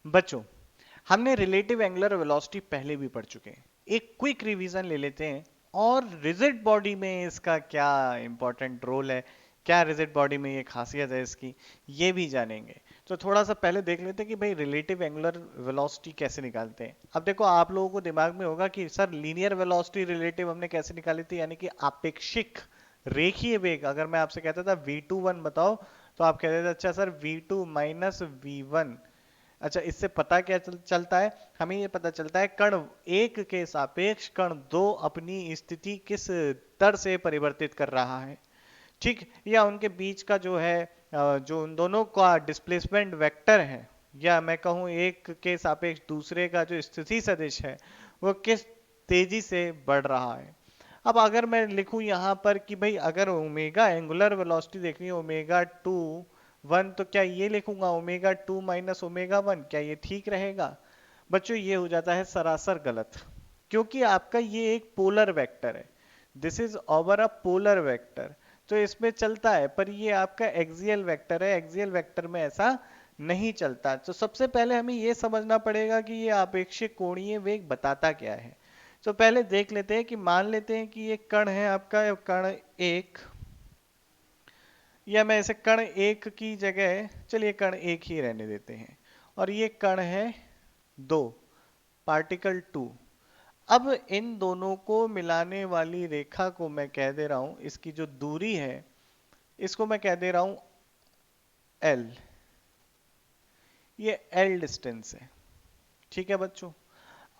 बच्चों, हमने relative angular velocity पहले भी पढ़ चुके हैं। एक क्विक रिवीजन ले लेते हैं। और रिजिड बॉडी में इसका क्या इंपॉर्टेंट रोल है, क्या रिजिड बॉडी में ये खासियत है इसकी, ये भी जानेंगे। तो थोड़ा सा पहले देख लेते हैं कि भाई रिलेटिव एंगुलर वेलोसिटी कैसे निकालते हैं। अब देखो, आप लोगों को दिमाग में होगा कि सर लीनियर वेलोसिटी रिलेटिव हमने कैसे निकाली थी, यानी कि आपेक्षिक रेखीय वेग। अगर मैं आपसे कहता था v21 बताओ, तो आप कहते थे अच्छा सर v2 माइनस v1। अच्छा, इससे पता क्या चलता है, हमें ये पता चलता है कण एक के सापेक्ष कण दो अपनी स्थिति किस दर से परिवर्तित कर रहा है। ठीक, या उनके बीच का जो है जो उन दोनों का डिस्प्लेसमेंट वेक्टर है, या मैं कहूँ एक के सापेक्ष दूसरे का जो स्थिति सदिश है, वो किस तेजी से बढ़ रहा है। अब अगर मैं लिखूं यहाँ पर कि भाई अगर ओमेगा एंगुलर वेलोसिटी देखनी है ओमेगा 1, तो क्या ये लिखूंगा ओमेगा 2 माइनस ओमेगा 1, क्या ये ठीक रहेगा? बच्चों, ये हो जाता है सरासर गलत, क्योंकि आपका ये एक पोलर वेक्टर है। This is over a polar vector, तो इसमें चलता है, पर ये आपका एक्सियल वेक्टर है, एक्सियल वेक्टर में ऐसा नहीं चलता। तो सबसे पहले हमें ये समझना पड़ेगा कि ये आपेक्षिक कोणीय वेग बताता क्या है। तो पहले देख लेते हैं कि मान लेते हैं कि ये कण है आपका कण एक, या मैं इसे कण एक की जगह चलिए कण एक ही रहने देते हैं, और ये कण है दो, पार्टिकल 2। अब इन दोनों को मिलाने वाली रेखा को मैं कह दे रहा हूं, इसकी जो दूरी है इसको मैं कह दे रहा हूं L। ये L डिस्टेंस है। ठीक है बच्चों।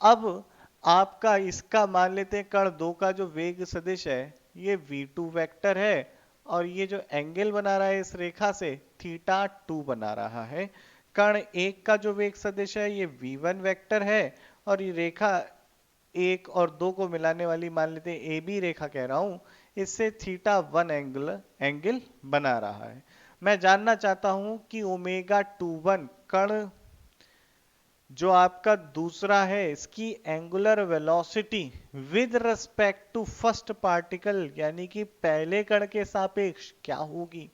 अब आपका इसका मान लेते हैं कण दो का जो वेग सदिश है ये v2 वेक्टर है, और ये जो एंगल बना रहा है इस रेखा से θ2 बना रहा है। कण एक का जो वेग सदिश है ये v1 वेक्टर है, और ये रेखा एक और दो को मिलाने वाली मान लेते हैं ए बी रेखा कह रहा हूं, इससे θ1 एंगल एंगल बना रहा है। मैं जानना चाहता हूं कि ओमेगा 21 कण जो आपका दूसरा है इसकी angular velocity with respect to first particle, यानी कि पहले कण के सापेक्ष क्या होगी।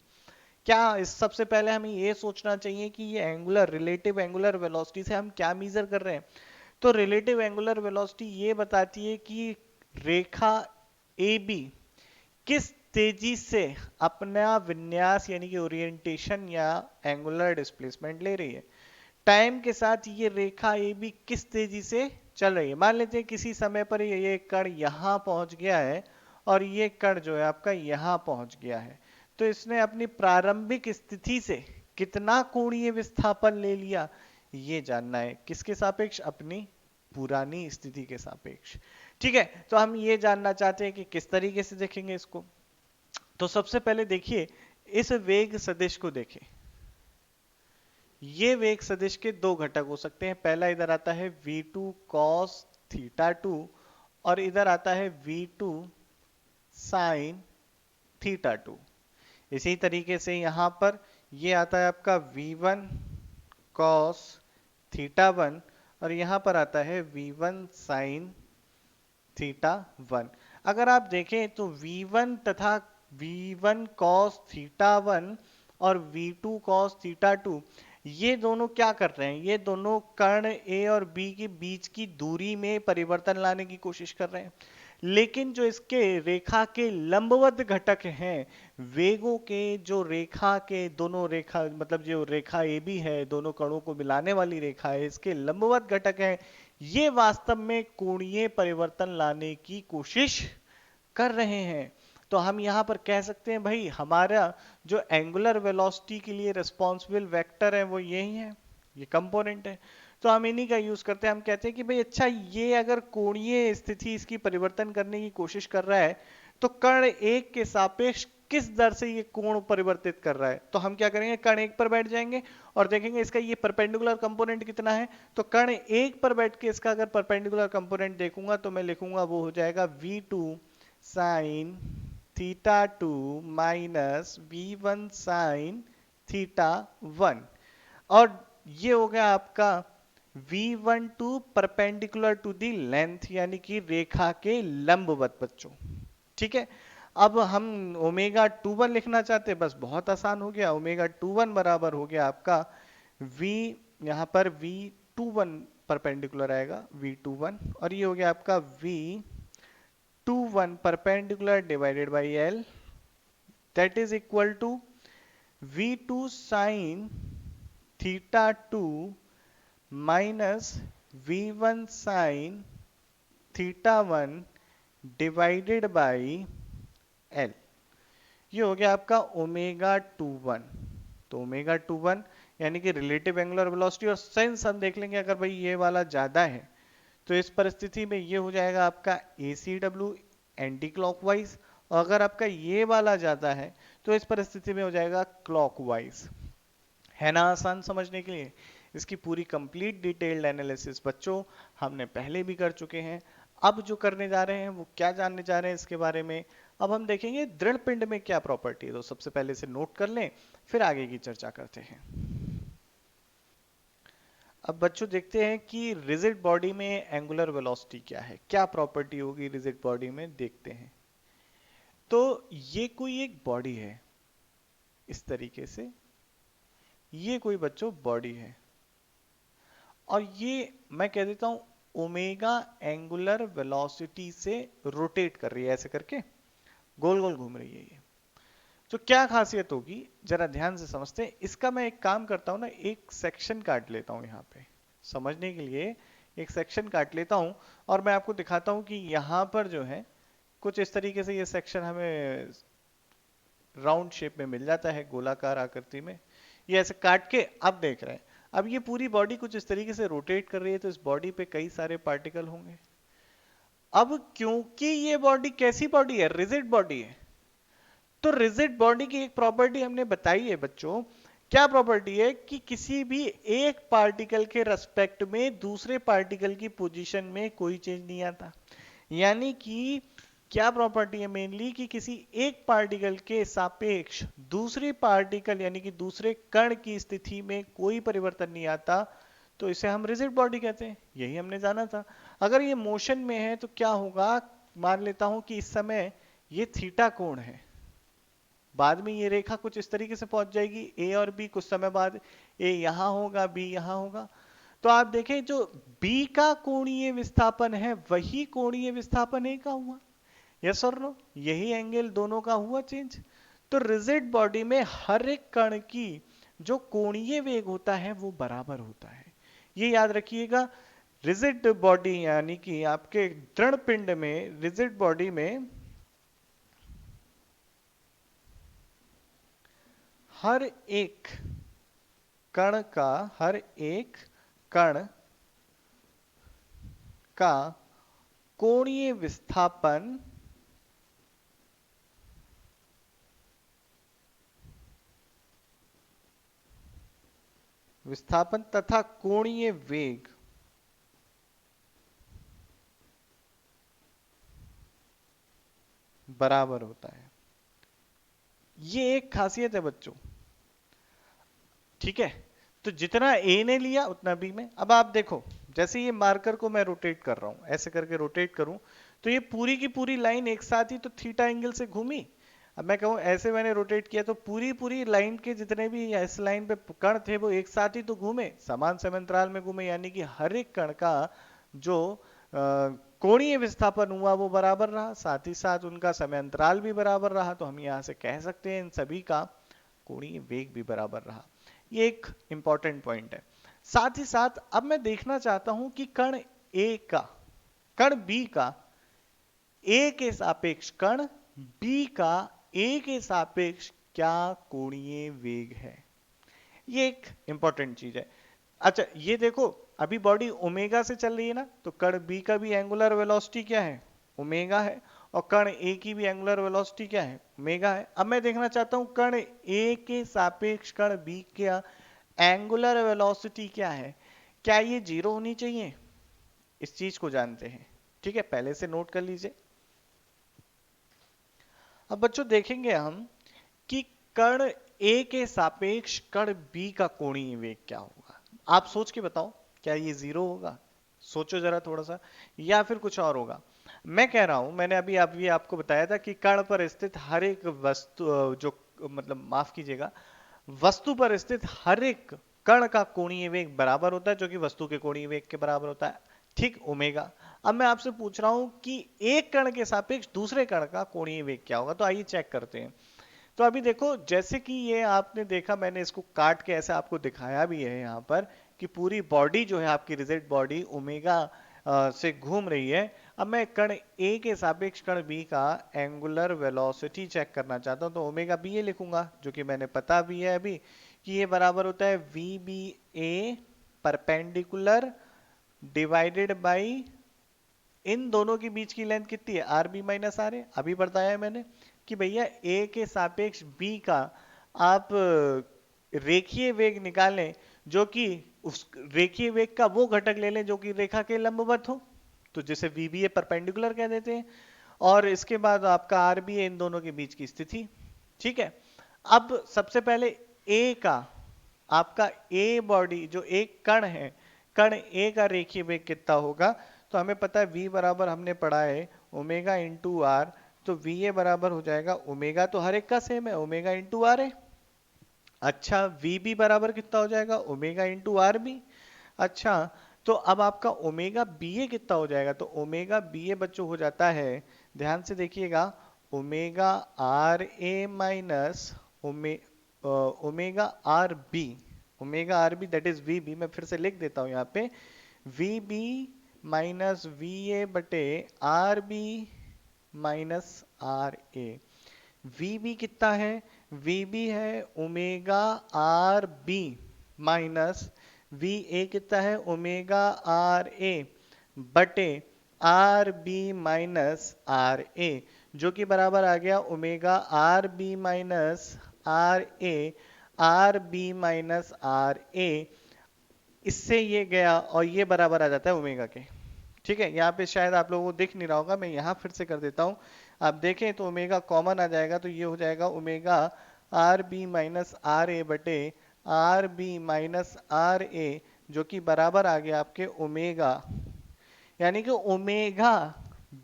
क्या इस सबसे पहले हमें ये सोचना चाहिए कि ये एंगुलर रिलेटिव एंगुलर वेलोसिटी से हम क्या मीजर कर रहे हैं। तो रिलेटिव एंगुलर वेलोसिटी ये बताती है कि रेखा ए बी किस तेजी से अपना विन्यास यानी कि ओरिएंटेशन या एंगुलर डिस्प्लेसमेंट ले रही है। टाइम के साथ ये रेखा ए बी किस तेजी से चल रही है। मान लेते हैं किसी समय पर ये कण यहां पहुंच गया है, और ये कण जो है आपका यहां पहुंच गया है, तो इसने अपनी प्रारंभिक स्थिति से कितना कोणीय विस्थापन ले लिया, ये जानना है। किसके सापेक्ष? अपनी पुरानी स्थिति के सापेक्ष। ठीक है, तो हम ये जानना चाहते हैं कि किस तरीके से देखेंगे इसको। तो सबसे पहले देखिए, इस वेग सदिश को देखें। ये वेग सदिश के दो घटक हो सकते हैं। पहला इधर आता है v2 cos θ2, और इधर आता है v2 sin θ2। इसी तरीके से यहां पर ये आता है आपका v1 cos θ1, और यहां पर आता है v1 sin θ1। अगर आप देखें तो v1 तथा v1 cos θ1 और v2 cos θ2 ये दोनों क्या कर रहे हैं, ये दोनों कर्ण ए और बी के बीच की दूरी में परिवर्तन लाने की कोशिश कर रहे हैं। लेकिन जो इसके रेखा के लंबवत घटक हैं, वेगों के जो रेखा के दोनों रेखा मतलब जो रेखा ए बी है, दोनों कणों को मिलाने वाली रेखा है, इसके लंबवत घटक हैं, ये वास्तव में कोणीय परिवर्तन लाने की कोशिश कर रहे हैं। तो हम यहां पर कह सकते हैं भाई हमारा जो एंगुलर वेलोसिटी के लिए रिस्पॉन्सिबल वेक्टर है वो यही है, ये कंपोनेंट है। तो हम इन्हीं का यूज करते हैं। हम कहते हैं कि भाई अच्छा, ये अगर कोणीय स्थिति इसकी परिवर्तन करने की कोशिश कर रहा है, तो कण एक के सापेक्ष किस दर से ये कोण परिवर्तित कर रहा है। तो हम क्या करेंगे, कण एक पर बैठ जाएंगे और देखेंगे इसका ये परपेंडिकुलर कंपोनेंट कितना है। तो कण एक पर बैठ के इसका अगर परपेंडिकुलर कंपोनेंट देखूंगा तो मैं लिखूंगा वो हो जाएगा v2 sin θ2 minus v1 sin θ1। और ये हो गया आपका v12 perpendicular to the length, यानी कि रेखा के लंबवत बच्चों। ठीक है, अब हम ओमेगा 21 लिखना चाहते हैं, बस बहुत आसान हो गया। ओमेगा 21 बराबर हो गया आपका v, यहाँ पर v21 परपेंडिकुलर आएगा, v21, और ये हो गया आपका v21 perpendicular divided by l, that is equal to v2 sine theta 2 minus v1 sine theta 1 divided by l। ये हो गया आपका ओमेगा 21। तो ओमेगा 21 यानी कि रिलेटिव एंगुलर वेलोसिटी, और सेंस हम देख लेंगे अगर भाई ये वाला ज्यादा है तो इस परिस्थिति में ये हो जाएगा आपका ACW एंटी क्लॉकवाइज, और अगर आपका ये वाला ज्यादा है तो इस परिस्थिति में हो जाएगा क्लॉकवाइज। है ना आसान समझने के लिए? इसकी पूरी कंप्लीट डिटेल्ड एनालिसिस बच्चों हमने पहले भी कर चुके हैं। अब जो करने जा रहे हैं वो क्या जानने जा रहे हैं इसके बारे में, अब हम देखेंगे दृढ़ पिंड में क्या प्रॉपर्टी है। तो सबसे पहले से नोट कर लें, फिर आगे की चर्चा करते हैं। अब बच्चों देखते हैं कि रिजिड बॉडी में एंगुलर वेलोसिटी क्या है, क्या प्रॉपर्टी होगी रिजिड बॉडी में, देखते हैं। तो ये कोई एक बॉडी है इस तरीके से, ये कोई बच्चों बॉडी है, और ये मैं कह देता हूं ओमेगा एंगुलर वेलोसिटी से रोटेट कर रही है, ऐसे करके गोल गोल घूम रही है ये। तो क्या खासियत होगी जरा ध्यान से समझते हैं। इसका मैं एक काम करता हूं ना, एक सेक्शन काट लेता हूं यहाँ पे समझने के लिए, एक सेक्शन काट लेता हूं और मैं आपको दिखाता हूं कि यहाँ पर जो है कुछ इस तरीके से ये सेक्शन हमें राउंड शेप में मिल जाता है, गोलाकार आकृति में। ये ऐसे काट के अब देख रहे हैं, अब ये पूरी बॉडी कुछ इस तरीके से रोटेट कर रही है, तो इस बॉडी पे कई सारे पार्टिकल होंगे। अब क्योंकि ये बॉडी कैसी बॉडी है, रिजिड बॉडी है, तो रिजिड बॉडी की एक प्रॉपर्टी हमने बताई है बच्चों। क्या प्रॉपर्टी है कि किसी भी एक पार्टिकल के रेस्पेक्ट में दूसरे पार्टिकल की पोजीशन में कोई चेंज नहीं आता। यानी कि क्या प्रॉपर्टी है मेनली कि किसी एक पार्टिकल के सापेक्ष दूसरी पार्टिकल यानी कि दूसरे कण की स्थिति में कोई परिवर्तन नहीं आता, तो इसे हम रिजिड बॉडी कहते हैं। यही हमने जाना था। अगर ये मोशन में है तो क्या होगा, मान लेता हूं कि इस समय ये थीटा कोण है, बाद में ये रेखा कुछ इस तरीके से पहुंच जाएगी ए और बी, कुछ समय बाद ए यहां होगा, बी यहां होगा। तो आप देखें जो बी का कोणीय विस्थापन है वही कोणीय विस्थापन ए का हुआ, यस और नो, यही एंगल दोनों का हुआ चेंज। तो रिजिड बॉडी में हर एक कण की जो कोणीय वेग होता है वो बराबर होता है, ये याद रखिएगा। रिजिड बॉडी यानी कि आपके दृढ़ पिंड में, रिजिड बॉडी में हर एक कण का, हर एक कण का कोणीय विस्थापन तथा कोणीय वेग बराबर होता है। ये एक खासियत है बच्चों, ठीक है। तो जितना ए ने लिया उतना बी में। अब आप देखो जैसे ये मार्कर को मैं रोटेट कर रहा हूं, ऐसे करके रोटेट करूं तो ये पूरी की पूरी लाइन एक साथ ही तो थीटा एंगल से घूमी। अब मैं कहूं ऐसे मैंने रोटेट किया तो पूरी पूरी लाइन के जितने भी इस लाइन पे कण थे वो एक साथ ही तो घूमे, समान समय अंतराल में घूमे, यानी कि हर एक कण का जो कोणीय विस्थापन हुआ वो बराबर रहा, साथ ही साथ उनका समय अंतराल भी बराबर रहा। तो हम यहां से कह सकते हैं इन सभी का कोणीय वेग भी बराबर रहा। ये एक इंपॉर्टेंट पॉइंट है। साथ ही साथ अब मैं देखना चाहता हूं कि कण ए का, कण बी का ए के सापेक्ष, कण बी का ए के सापेक्ष क्या कोणीय वेग है। ये एक इंपॉर्टेंट चीज है। अच्छा ये देखो अभी बॉडी ओमेगा से चल रही है ना, तो कण बी का भी एंगुलर वेलोसिटी क्या है, ओमेगा है, और कण ए की भी एंगुलर वेलोसिटी क्या है, ओमेगा है। अब मैं देखना चाहता हूं कण ए के सापेक्ष कण बी का एंगुलर वेलोसिटी क्या है, क्या ये जीरो होनी चाहिए, इस चीज को जानते हैं, ठीक है, पहले से नोट कर लीजिए। अब बच्चों देखेंगे हम कि कण ए के सापेक्ष कण बी का कोणीय वेग क्या होगा। आप सोच के बताओ क्या ये जीरो होगा, सोचो जरा थोड़ा सा, या फिर कुछ और होगा। मैं कह रहा हूं, मैंने अभी आपको बताया था कि कण पर स्थित हर एक वस्तु, जो मतलब माफ कीजिएगा, वस्तु पर स्थित हर एक कण का कोणीय वेग बराबर होता है, जो कि वस्तु के कोणीय वेग के बराबर होता है, ठीक, ओमेगा। अब मैं आपसे पूछ रहा हूं कि एक कण के सापेक्ष दूसरे कण का कोणीय वेग क्या होगा, तो आइए चेक करते हैं। तो अभी देखो, जैसे कि ये आपने देखा, मैंने इसको काट के ऐसे आपको दिखाया भी है यहाँ पर, कि पूरी बॉडी जो है आपकी रिजिड बॉडी ओमेगा से घूम रही है। अब मैं कण ए के सापेक्ष कण बी का एंगुलर वेलोसिटी चेक करना चाहता हूँ, तो ओमेगा बी ए लिखूंगा, जो कि मैंने पता भी है अभी कि ये बराबर होता है V B A perpendicular divided by, इन दोनों के बीच की लेंथ कितनी है, R B minus R A. अभी बताया है मैंने कि भैया ए के सापेक्ष बी का आप रेखीय वेग निकालें, जो कि उस रेखीय वेग का वो घटक ले लें जो कि रेखा के लंबवत हो, तो जैसे वी बी ए परपेंडिकुलर कह देते हैं, और इसके बाद आपका आर बी ए इन दोनों के बीच की स्थिति। ठीक है, अब सबसे पहले ए का, आपका ए बॉडी जो एक कण है, कण ए का रेखीय वेग कितना होगा, तो हमें पता है v बराबर हमने पढ़ा है ओमेगा इंटू आर, तो वी ए बराबर हो जाएगा ओमेगा, तो हर एक का सेम है, ओमेगा इंटू आर है। अच्छा, वी बी बराबर कितना हो जाएगा, ओमेगा इंटू आर बी। अच्छा, तो अब आपका ओमेगा बी ए कितना हो जाएगा, तो ओमेगा बी ए बच्चों हो जाता है, ध्यान से देखिएगा, omega R A minus omega R B, omega R B that is V B. मैं फिर से लिख देता हूं यहाँ पे, V B minus V A बटे R B minus R A. V B कितना है, वी बी है omega R B minus V A कितना है, ओमेगा आर ए बटे R B minus R A, जो कि बराबर आ गया omega R B minus R A, R B minus R A. इससे ये गया और ये बराबर आ जाता है ओमेगा के। ठीक है, यहाँ पे शायद आप लोगों को दिख नहीं रहा होगा, मैं यहाँ फिर से कर देता हूँ, आप देखें तो ओमेगा कॉमन आ जाएगा, तो ये हो जाएगा omega R B minus R A बटे R B minus R A, जो कि बराबर आ गया आपके ओमेगा, यानी कि ओमेगा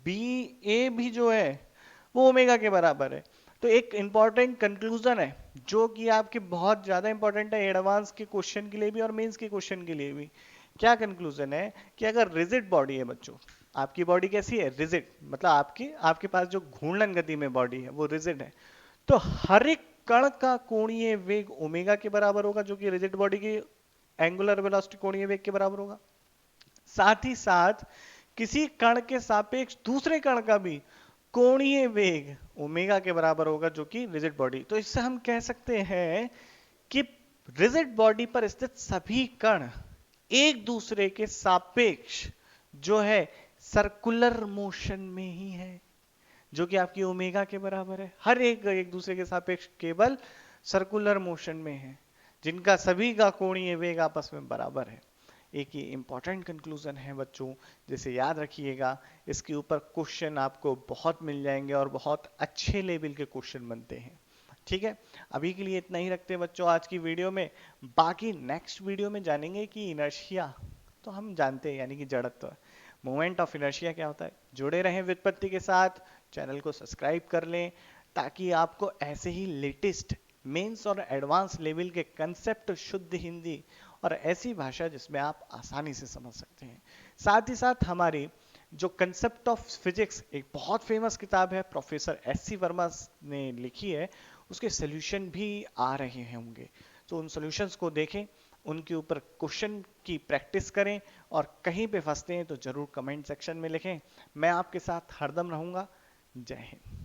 बी ए भी जो है वो ओमेगा के बराबर है। तो एक इंपॉर्टेंट कंक्लूजन है जो कि आपके बहुत ज्यादा इंपॉर्टेंट है एडवांस के क्वेश्चन के लिए भी और मेंस के क्वेश्चन के लिए भी। क्या कंक्लूजन है कि अगर रिजिड बॉडी है बच्चों, आपकी बॉडी कैसी है, रिजिड, मतलब आपकी आपके पास जो घूर्णन गति में बॉडी है वो रिजिड है, तो हर एक कण का कोणीय वेग ओमेगा के बराबर होगा, जो कि रिजिड बॉडी की एंगुलर वेलोसिटी कोणीय वेग के बराबर होगा। साथ ही साथ किसी कण के सापेक्ष दूसरे कण का भी कोणीय वेग ओमेगा के बराबर होगा, जो कि रिजिड बॉडी। तो इससे हम कह सकते हैं कि रिजिड बॉडी पर स्थित सभी कण एक दूसरे के सापेक्ष जो है सर्कुलर मोशन में ही है, जो कि आपकी ओमेगा के बराबर है। हर एक एक दूसरे के सापेक्ष केवल सर्कुलर मोशन में है, जिनका सभी का कोणीय वेग आपस में बराबर है। एक ये इंपॉर्टेंट कंक्लूजन है बच्चों, जिसे याद रखिएगा। इसके ऊपर क्वेश्चन आपको बहुत मिल जाएंगे और बहुत अच्छे लेवल के क्वेश्चन बनते हैं। ठीक है, अभी के लिए इतना ही रखते हैं बच्चों आज की वीडियो में। बाकी नेक्स्ट वीडियो में जानेंगे कि इनर्शिया तो हम जानते हैं, यानी कि जड़त्व, मोमेंट ऑफ इनर्शिया क्या होता है। जुड़े रहें व्युत्पत्ति के साथ, चैनल को सब्सक्राइब कर लें, ताकि आपको ऐसे ही लेटेस्ट मेंस और एडवांस लेवल के कंसेप्ट शुद्ध हिंदी और ऐसी भाषा जिसमें आप आसानी से समझ सकते हैं। साथ ही साथ हमारी जो कंसेप्ट ऑफ फिजिक्स, एक बहुत फेमस किताब है, प्रोफेसर एस सी वर्मा ने लिखी है, उसके सॉल्यूशन भी आ रहे होंगे, तो उन सॉल्यूशंस को देखें, उनके ऊपर क्वेश्चन की प्रैक्टिस करें, और कहीं पे फंसते हैं तो जरूर कमेंट सेक्शन में लिखें। मैं आपके साथ हरदम रहूंगा। जय हिंद।